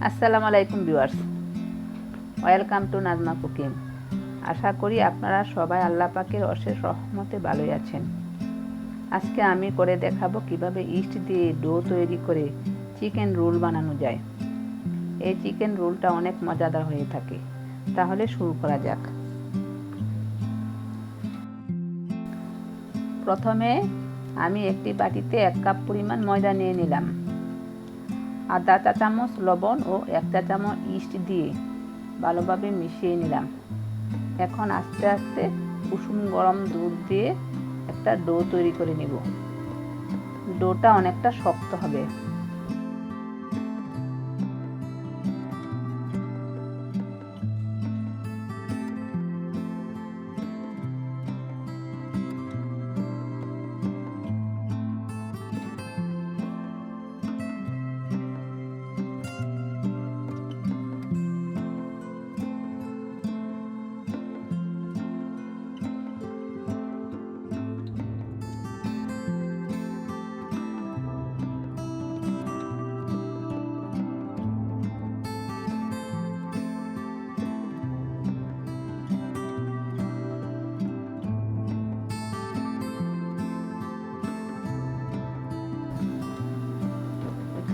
আসসালামু আলাইকুম viewers, welcome to Najma cooking. আশা করি আপনারা সবাই আল্লাহ পাকের অশেষ রহমতে ভালোই আছেন। আজকে আমি করে দেখাবো কিভাবে ইস্ট দিয়ে ডো তৈরি করে চিকেন রোল বানানো যায়। এই চিকেন রোলটা অনেক মজাদার হয়ে থাকে। তাহলে শুরু করা যাক। প্রথমে আমি একটি বাটিতে 1 কাপ পরিমাণ ময়দা নিয়ে নিলাম। আধা চা চামচ লবণ ও 1 চা চামচ ইস্ট দিয়ে ভালোভাবে মিশিয়ে নিলাম। এখন আস্তে আস্তে কুসুম গরম দুধ দিয়ে একটা ডো তৈরি করে নিব। ডোটা অনেকটা শক্ত হবে।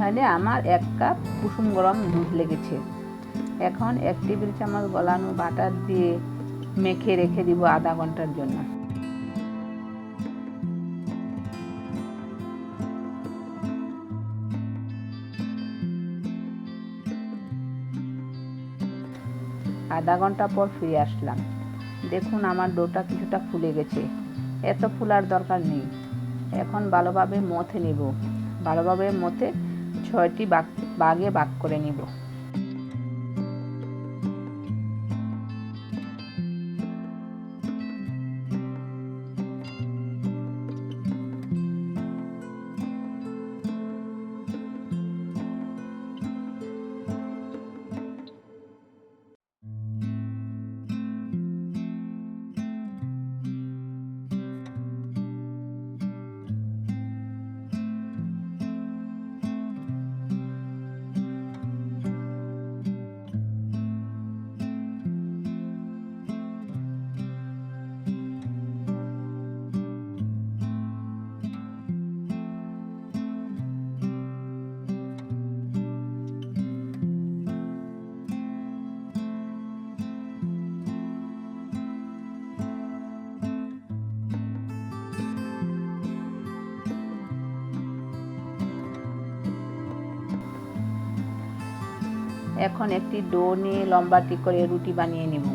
এখানে আমার 1 কাপ কুসুম গরম দুধ লেগেছে। এখন 1 টেবিল চামচ গলানো বাটার দিয়ে মেখে রেখে দিব আধা ঘন্টার জন্য। আধা ঘন্টা পর ফিরে আসলাম। দেখুন আমার ডোটা কিছুটা ফুলে গেছে। এত ফুলার দরকার নেই। এখন ভালোভাবে মথে নিব। ভালোভাবে মথে 6টি ভাগে ভাগ করে নিব। এখন একটি ডো নিয়ে লম্বাটি করে রুটি বানিয়ে নিব।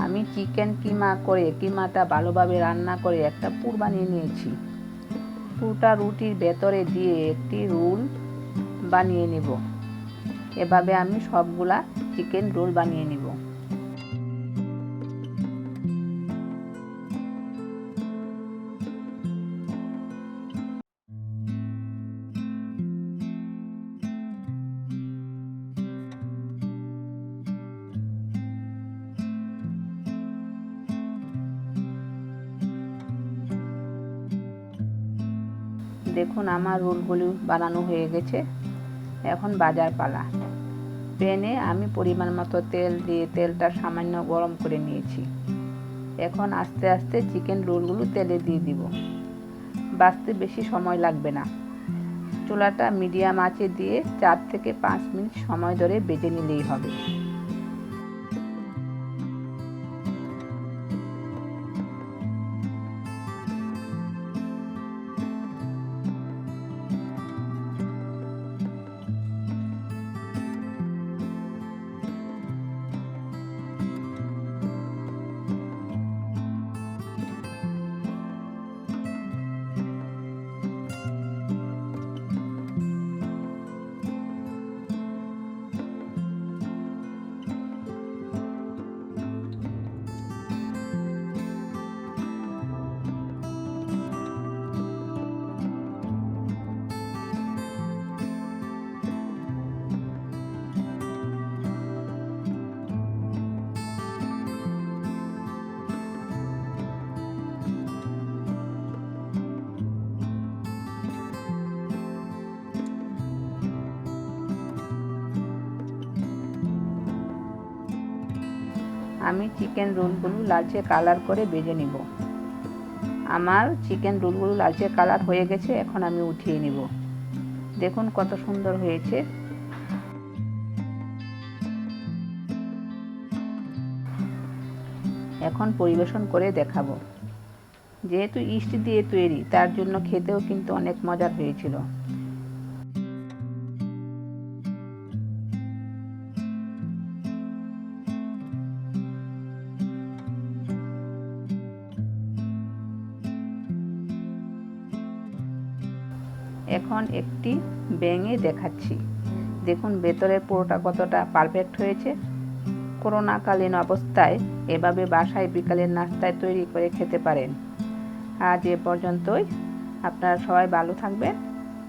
আমি চিকেন কিমাটা ভালোভাবে রান্না করে একটা পুর বানিয়ে নিয়েছি। পুরটা রুটির ভেতরে দিয়ে একটি রোল বানিয়ে নেব। এভাবে আমি সবগুলা চিকেন রোল বানিয়ে নেব। দেখুন আমার রোলগুলো বানানো হয়ে গেছে। এখন ভাজার পালা। প্যানে আমি পরিমাণ মতো তেল দিয়ে তেলটা সামান্য গরম করে নিয়েছি। এখন আস্তে আস্তে চিকেন রোলগুলো তেলে দিয়ে দিব। ভাজতে বেশি সময় লাগবে না। চুলাটা মিডিয়াম আঁচে দিয়ে 4 থেকে 5 মিনিট সময় ধরে ভেজে নিলেই হবে। আমি চিকেন রোলগুলো লালচে কালার করে ভেজে নিব। আমার চিকেন রোলগুলো লালচে কালার হয়ে গেছে, এখন আমি উঠিয়ে নিব। দেখুন কত সুন্দর হয়েছে। এখন পরিবেশন করে দেখাবো। যেহেতু ইস্ট দিয়ে তৈরি, তার জন্য খেতেও কিন্তু অনেক মজার হয়েছিল। এখন একটি ভেঙে দেখাচ্ছি। দেখুন ভেতরের পুরোটা কতটা পারফেক্ট হয়েছে। করোনাকালীন অবস্থায় এভাবে বাসায় বিকালের নাস্তায় তৈরি করে খেতে পারেন। আজ এ পর্যন্তই। আপনারা সবাই ভালো থাকবেন,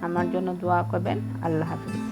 আমার জন্য দোয়া করবেন। আল্লাহ হাফিজ।